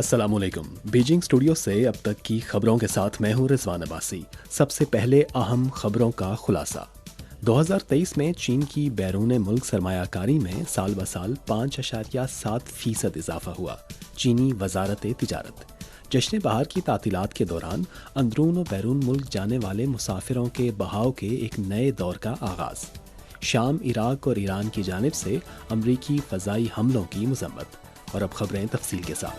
अस्सलाम वालेकुम। Beijing studio से अब तक की खबरों के साथ मैं हूं रिजवान अब्बासी। सबसे पहले अहम खबरों का खुलासा। 2023 में चीन की बैरून मुल्क सरमायाकारी में साल ब साल 5.7% इजाफा हुआ। चीनी वजारत तिजारत। जश्न बहार की तातीलात के दौरान अंदरून और बैरून मुल्क जाने वाले मुसाफिरों के बहाव के एक नए दौर का आगाज। शाम, इराक और ईरान की जानिब से अमरीकी फ़ज़ाई हमलों की मजम्मत। और अब खबरें तफसील के साथ।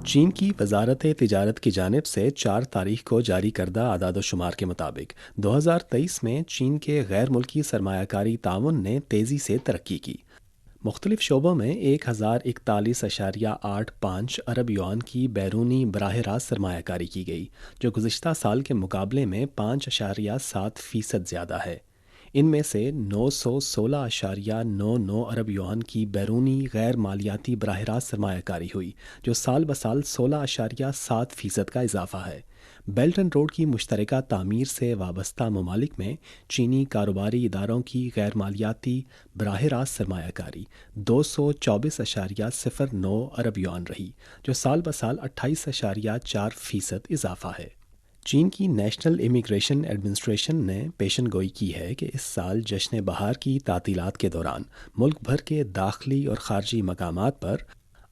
चीन की वजारत तिजारत की जानिब से 4 तारीख को जारी करदा आदाद-ओ-शुमार के मुताबिक 2023 में चीन के गैर मुल्की सरमायाकारी ताउन ने तेज़ी से तरक्की की। मुख्तलिफ शोबों में 1041.85 अरब युआन की बैरूनी बराह रास्त सरमायाकारी की गई, जो गुज़िश्ता साल के मुकाबले में 5.7% ज़्यादा है। इनमें से 916.99 अरब युआन की बैरूनी गैर मालियाती बराह रास्त सरमायाकारी हुई, जो साल ब साल 16.7% का इजाफा है। बेल्ट एंड रोड की मुश्तरका तामीर से वाबस्ता ममालिक में चीनी कारोबारी इदारों की गैर मालियाती बराह रास्त सरमायाकारी 224.09 अरब युआन रही, जो साल ब साल 28.4% इजाफा है। चीन की नेशनल इमिग्रेशन एडमिनिस्ट्रेशन ने पेशन गोई की है कि इस साल जश्न बहार की तातीलात के दौरान मुल्क भर के दाखिली और ख़ारजी मकामात पर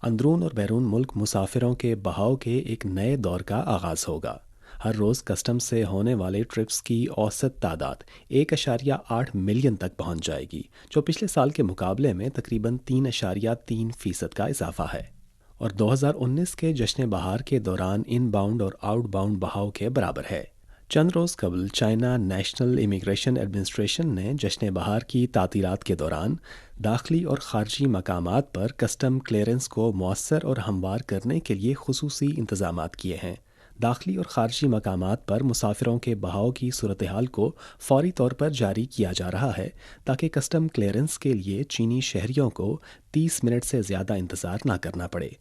अंदरून और बैरून मुल्क मुसाफिरों के बहाव के एक नए दौर का आगाज़ होगा। हर रोज़ कस्टम से होने वाले ट्रिप्स की औसत तादाद 1.8 मिलियन तक पहुँच जाएगी, जो पिछले साल के मुकाबले में तकरीबन 3.3% का इजाफा है और 2019 के जश्न बहार के दौरान इनबाउंड और आउटबाउंड बहाव के बराबर है। चंद रोज़ कबल चाइना नेशनल इमिग्रेशन एडमिनिस्ट्रेशन ने जश्न बहार की तातीलात के दौरान दाखिली और ख़ारजी मकामात पर कस्टम क्लियरेंस को मौसर और हमवार करने के लिए खुसूसी इंतज़ामात किए हैं। दाखिली और ख़ारजी मकामात पर मुसाफिरों के बहाव की सूरत हाल को फौरी तौर पर जारी किया जा रहा है, ताकि कस्टम क्लियरेंस के लिए चीनी शहरियों को 30 मिनट से ज़्यादा इंतज़ार ना करना पड़े।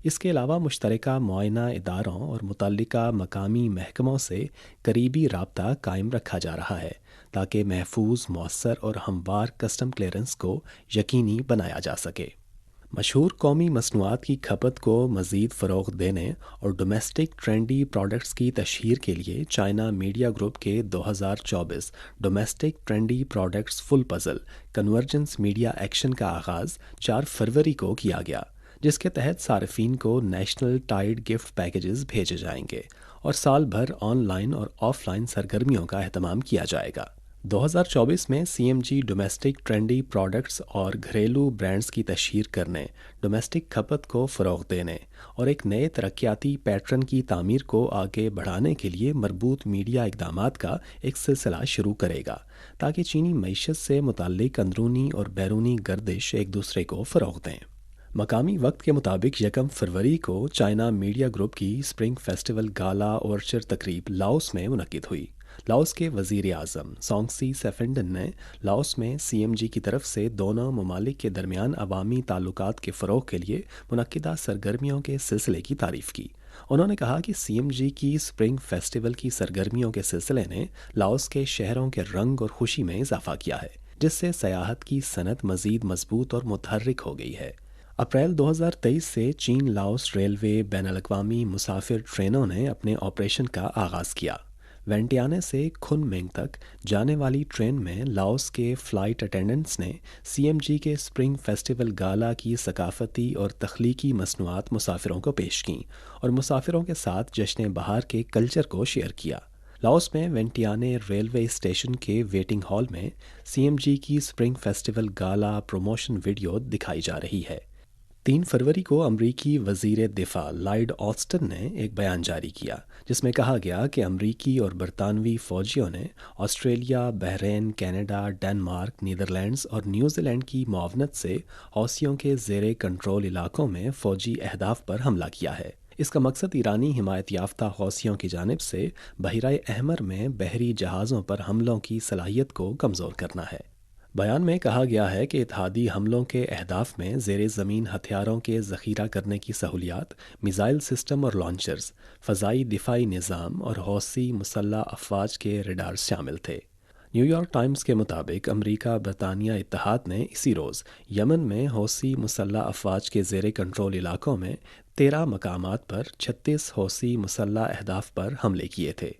इसके अलावा मुश्तरका मुआयना इदारों और मुतल्लिका मकामी महकमों से करीबी राब्ता कायम रखा जा रहा है, ताकि महफूज, मौसर और हमवार कस्टम क्लियरेंस को यकीनी बनाया जा सके। मशहूर कौमी मसनूआत की खपत को मज़ीद फ़रोग़ देने और डोमेस्टिक ट्रेंडी प्रोडक्ट्स की तशहीर के लिए चाइना मीडिया ग्रुप के 2024 domestic trendy products full puzzle convergence media action का आगाज़ 4 फरवरी को किया गया, जिसके तहत सार्फिन को नेशनल टाइड गिफ्ट पैकेजेस भेजे जाएंगे और साल भर ऑनलाइन और ऑफलाइन सरगर्मियों का अहतमाम किया जाएगा। 2024 में सीएमजी डोमेस्टिक ट्रेंडी प्रोडक्ट्स और घरेलू ब्रांड्स की तशहीर करने, डोमेस्टिक खपत को फ़रोग़ देने और एक नए तरक्याती पैटर्न की तामीर को आगे बढ़ाने के लिए मरबूत मीडिया इक़दामात का एक सिलसिला शुरू करेगा, ताकि चीनी मईशत से मुताल्लिक़ अंदरूनी और बैरूनी गर्दिश एक दूसरे को फ़रोग़ दें। मकामी वक्त के मुताबिक 1 फरवरी को चाइना मीडिया ग्रुप की स्प्रिंग फेस्टिवल गाला ओर्चर तकरीब लाओस में मुनक्किद हुई। लाओस के वज़ीर आज़म सोंगसी सेफेंडन ने लाओस में सीएमजी की तरफ से दोनों ममालिक के दरमियान अवामी ताल्लुकात के फ़रोग़ के लिए मुनक्किदा सरगर्मियों के सिलसिले की तारीफ़ की। उन्होंने कहा कि सीएमजी की स्प्रिंग फेस्टिवल की सरगर्मियों के सिलसिले ने लाओस के शहरों के रंग और खुशी में इजाफ़ा किया है, जिससे सयाहत की सनत मज़ीद मजबूत और मुतहर्रिक हो गई है। अप्रैल 2023 से चीन लाओस रेलवे बैनुल-अक़वामी मुसाफिर ट्रेनों ने अपने ऑपरेशन का आगाज़ किया। वेंटियाने से खुनमेंग तक जाने वाली ट्रेन में लाओस के फ़्लाइट अटेंडेंट्स ने सीएमजी के स्प्रिंग फेस्टिवल गाला की सकाफ़ती और तख्लीकी मसनूआत मुसाफिरों को पेश की और मुसाफिरों के साथ जश्न बहार के कल्चर को शेयर किया। लाओस में वेंटियाने रेलवे स्टेशन के वेटिंग हॉल में सीएमजी की स्प्रिंग फेस्टिवल गाला प्रमोशन वीडियो दिखाई जा रही है। 3 फरवरी को अमरीकी वज़ीर दिफ़ा लॉयड ऑस्टिन ने एक बयान जारी किया, जिसमें कहा गया कि अमरीकी और बरतानवी फ़ौजियों ने Australia, Bahrain, Canada, Denmark, Netherlands और न्यूज़ीलैंड की मुआवनत से हौसियों के ज़ेरे कंट्रोल इलाकों में फ़ौजी अहदाफ पर हमला किया है। इसका मकसद ईरानी हिमायत याफ्ता हौसियों की जानिब से बहिराए अहमर में बहरी जहाज़ों पर हमलों की सलाहियत को कमज़ोर करना है। बयान में कहा गया है कि इत्तेहादी हमलों के अहदाफ में ज़ेरे ज़मीन हथियारों के ज़ख़ीरा करने की सहूलियात, मिसाइल सिस्टम और लॉन्चर्स, फ़ज़ाई दिफ़ाई निज़ाम और हौसी मुसल्लह अफ़वाज के रडार्स शामिल थे। نیو یارک ٹائمز کے مطابق امریکہ برطانیہ اتحاد نے اسی روز یمن میں حوثی مسلح افواج کے زیر کنٹرول علاقوں میں 13 مقامات پر 36 حوثی مسلح اہداف پر حملے کیے تھے۔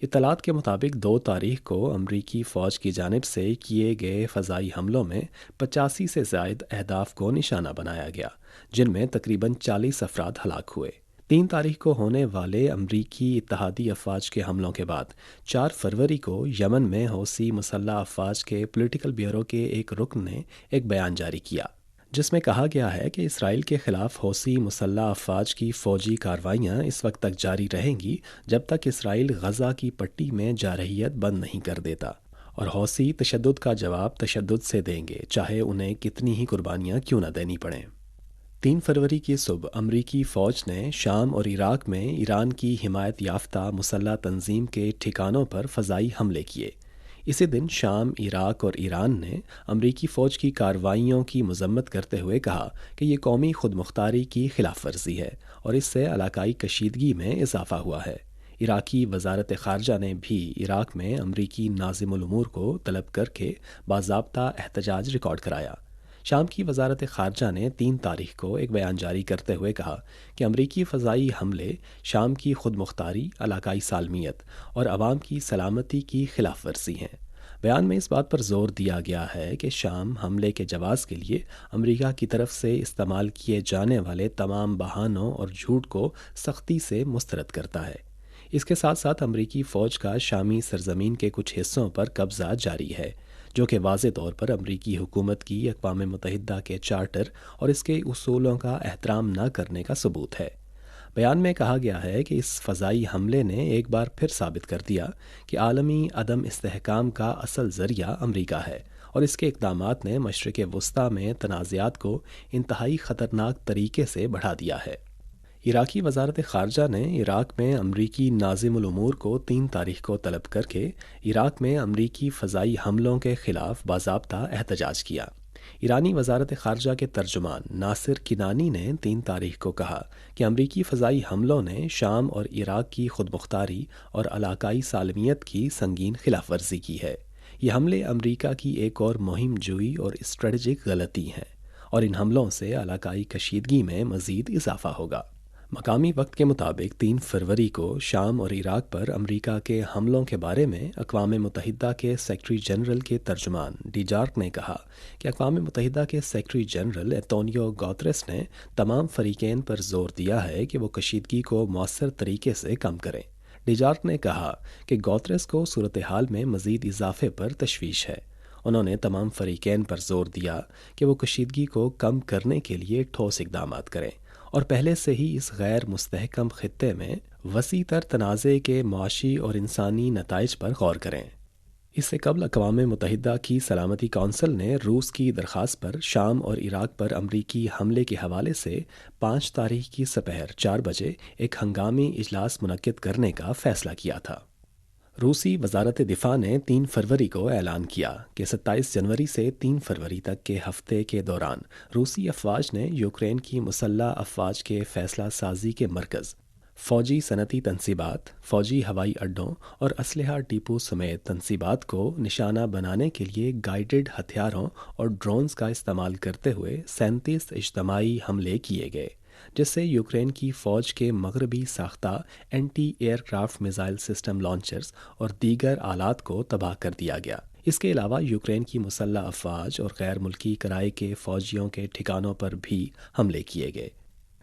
اطلاعات کے مطابق 2 تاریخ کو امریکی فوج کی جانب سے کیے گئے فضائی حملوں میں 85 سے زائد اہداف کو نشانہ بنایا گیا، جن میں تقریباً 40 افراد ہلاک ہوئے۔ 3 تاریخ کو ہونے والے امریکی اتحادی افواج کے حملوں کے بعد 4 فروری کو یمن میں حوثی مسلح افواج کے پولیٹیکل بیورو کے ایک رکن نے ایک بیان جاری کیا، جس میں کہا گیا ہے کہ اسرائیل کے خلاف حوثی مسلح افواج کی فوجی کارروائیاں اس وقت تک جاری رہیں گی جب تک اسرائیل غزہ کی پٹی میں جارحیت بند نہیں کر دیتا، اور حوثی تشدد کا جواب تشدد سے دیں گے، چاہے انہیں کتنی ہی قربانیاں کیوں نہ دینی پڑیں۔ 3 فروری کی صبح امریکی فوج نے شام اور عراق میں ایران کی حمایت یافتہ مسلح تنظیم کے ٹھکانوں پر فضائی حملے کیے۔ اسی دن شام، عراق اور ایران نے امریکی فوج کی کارروائیوں کی مذمت کرتے ہوئے کہا کہ یہ قومی خود مختاری کی خلاف ورزی ہے اور اس سے علاقائی کشیدگی میں اضافہ ہوا ہے۔ عراقی وزارت خارجہ نے بھی عراق میں امریکی ناظم الامور کو طلب کر کے باضابطہ احتجاج ریکارڈ کرایا۔ شام کی وزارت خارجہ نے 3 تاریخ کو ایک بیان جاری کرتے ہوئے کہا کہ امریکی فضائی حملے شام کی خود مختاری، علاقائی سالمیت اور عوام کی سلامتی کی خلاف ورزی ہیں۔ بیان میں اس بات پر زور دیا گیا ہے کہ شام حملے کے جواز کے لیے امریکہ کی طرف سے استعمال کیے جانے والے تمام بہانوں اور جھوٹ کو سختی سے مسترد کرتا ہے۔ اس کے ساتھ ساتھ امریکی فوج کا شامی سرزمین کے کچھ حصوں پر قبضہ جاری ہے، جو کہ واضح طور پر امریکی حکومت کی اقوام متحدہ کے چارٹر اور اس کے اصولوں کا احترام نہ کرنے کا ثبوت ہے۔ بیان میں کہا گیا ہے کہ اس فضائی حملے نے ایک بار پھر ثابت کر دیا کہ عالمی عدم استحکام کا اصل ذریعہ امریکہ ہے، اور اس کے اقدامات نے مشرق وسطیٰ میں تنازعات کو انتہائی خطرناک طریقے سے بڑھا دیا ہے۔ عراقی وزارت خارجہ نے عراق میں امریکی ناظم الامور کو 3 تاریخ کو طلب کر کے عراق میں امریکی فضائی حملوں کے خلاف باضابطہ احتجاج کیا۔ ایرانی وزارت خارجہ کے ترجمان ناصر کنانی نے 3 تاریخ کو کہا کہ امریکی فضائی حملوں نے شام اور عراق کی خود مختاری اور علاقائی سالمیت کی سنگین خلاف ورزی کی ہے۔ یہ حملے امریکہ کی ایک اور مہم جوئی اور اسٹریٹجک غلطی ہیں، اور ان حملوں سے علاقائی کشیدگی میں مزید اضافہ ہوگا۔ مقامی وقت کے مطابق 3 فروری کو شام اور عراق پر امریکہ کے حملوں کے بارے میں اقوام متحدہ کے سیکرٹری جنرل کے ترجمان ڈیجارک نے کہا کہ اقوام متحدہ کے سیکرٹری جنرل انطونیو گوتریس نے تمام فریقین پر زور دیا ہے کہ وہ کشیدگی کو مؤثر طریقے سے کم کریں۔ ڈیجارک نے کہا کہ گوتریس کو صورتحال میں مزید اضافے پر تشویش ہے۔ انہوں نے تمام فریقین پر زور دیا کہ وہ کشیدگی کو کم کرنے کے لیے ٹھوس اقدامات کریں اور پہلے سے ہی اس غیر مستحکم خطے میں وسیع تر تنازع کے معاشی اور انسانی نتائج پر غور کریں۔ اس سے قبل اقوام متحدہ کی سلامتی کونسل نے روس کی درخواست پر شام اور عراق پر امریکی حملے کے حوالے سے 5 تاریخ کی سپہر 4 بجے ایک ہنگامی اجلاس منعقد کرنے کا فیصلہ کیا تھا۔ روسی وزارت دفاع نے 3 فروری کو اعلان کیا کہ 27 جنوری سے 3 فروری تک کے ہفتے کے دوران روسی افواج نے یوکرین کی مسلح افواج کے فیصلہ سازی کے مرکز، فوجی صنعتی تنصیبات، فوجی ہوائی اڈوں اور اسلحہ ڈپو سمیت تنصیبات کو نشانہ بنانے کے لیے گائیڈڈ ہتھیاروں اور ڈرونز کا استعمال کرتے ہوئے 37 اجتماعی حملے کیے گئے، جس سے یوکرین کی فوج کے مغربی ساختہ anti aircraft missile system launchers اور دیگر آلات کو تباہ کر دیا گیا۔ اس کے علاوہ یوکرین کی مسلح افواج اور غیر ملکی کرائے کے فوجیوں کے ٹھکانوں پر بھی حملے کیے گئے۔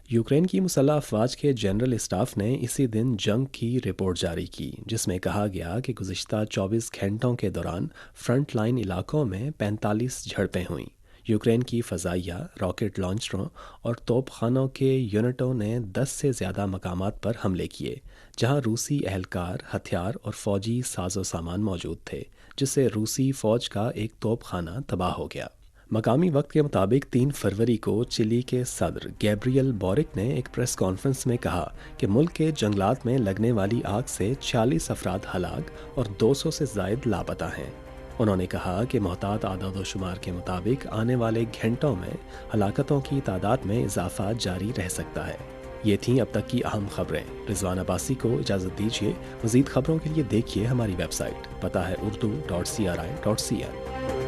یوکرین کی مسلح افواج کے جنرل اسٹاف نے اسی دن جنگ کی رپورٹ جاری کی، جس میں کہا گیا کہ گزشتہ 24 گھنٹوں کے دوران فرنٹ لائن علاقوں میں 45 جھڑپیں ہوئیں۔ یوکرین کی فضائیہ، راکٹ لانچروں اور توپ خانوں کے یونٹوں نے 10 سے زیادہ مقامات پر حملے کیے، جہاں روسی اہلکار، ہتھیار اور فوجی ساز و سامان موجود تھے، جس سے روسی فوج کا ایک توپ خانہ تباہ ہو گیا۔ مقامی وقت کے مطابق 3 فروری کو چلی کے صدر گیبریل بورک نے ایک پریس کانفرنس میں کہا کہ ملک کے جنگلات میں لگنے والی آگ سے 40 افراد ہلاک اور 200 سے زائد لاپتہ ہیں۔ انہوں نے کہا کہ محتاط اعداد و شمار کے مطابق آنے والے گھنٹوں میں ہلاکتوں کی تعداد میں اضافہ جاری رہ سکتا ہے۔ یہ تھیں اب تک کی اہم خبریں۔ رضوان عباسی کو اجازت دیجیے۔ مزید خبروں کے لیے دیکھیے ہماری ویب سائٹ، پتہ ہے urdu.cri.cn۔